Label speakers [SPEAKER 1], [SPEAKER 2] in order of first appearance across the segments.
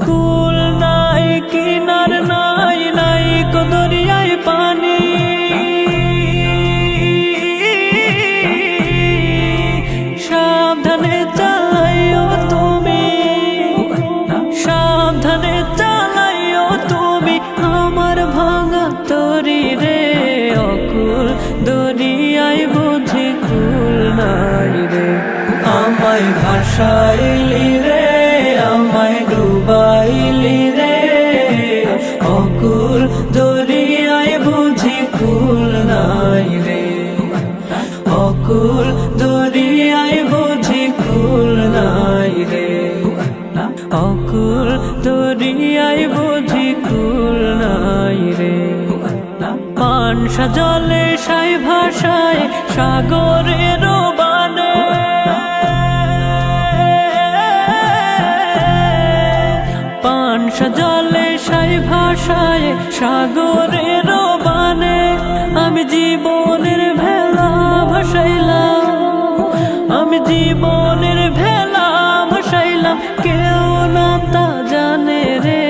[SPEAKER 1] কুল নাই কিনার নাই নাই কো দরিয়ায় পানি, সাবধানে চালাইও তুমি, সাবধানে চালাইও তুমি আমার ভাঙা তরি রে। অকুল দরিয়ায় বুঝি কুল নাই রে, আমায় ভাসাইলি রে, আমায় ডুবাইলি রে। অকুল দরিয়ায় বুঝি কুল নাই রে, অকুল দরিয়ায় বুঝি কুল নাই রে, অকুল দরিয়ায় বুঝি কুল নাই রে। পানসা জলে সাই ভাষায় সাগরের বানে, পানসা জলে সাই ভাষায় সাগরের বানে। আমি জীবনের ভেলা ভাসাইলাম, আমি জীবনের ভেলা ভাসাইলাম, কেউ না তা জানে রে।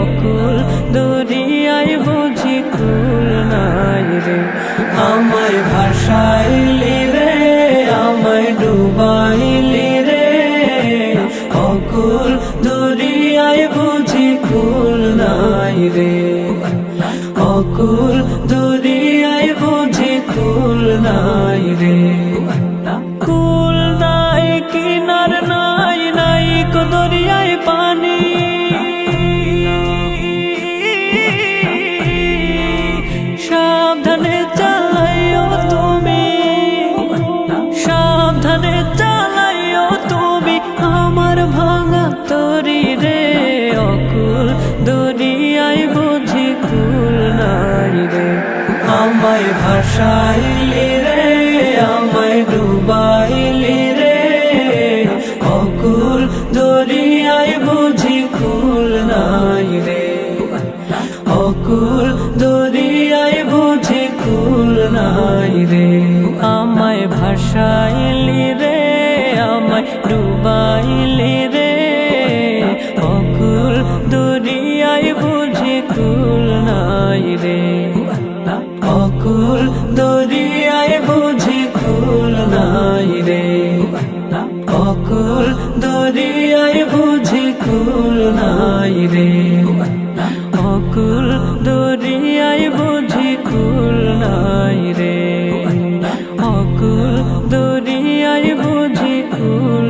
[SPEAKER 1] অকুল দরিয়ায় বুঝি কুল নাই রে, আমায় ভাসাইলি রে, আমায় ডুবাইলি রে। অকুল দরিয়ায় বুঝি কুল নাই রে, অকুল দরিয়ায় বুঝি কুল নাই রে। কুল নাই কিনার নাই নাই কো দরিয়ায় পানি, সাবধানে চালাইও তুমি, সাবধানে চালাইও তুমি আমার ভাঙা তরি রে। অকুল দরিয়ায় বুঝি কুল নাই রে, আমায় ভাসাইলি রে, আমায় ডুবাইলি রে। অকুল দরিয়ায় বুঝি কুল নাই রে, অকুল দরিয়ায় বুঝি কুল নাই রে। আমায় ভাসাইলি রে, আমায় ডুবাইলি রে। অকুল দরিয়ায় বুঝি কুল নাই রে, অকুল দরিয়ায় বুঝি কুল নাই রে, অকুল দরিয়ায় বুঝি কুল নাই রে, অকুল দরিয়ায় বুঝি কুল নাই রে, অকুল দরিয়ায় বুঝি কুল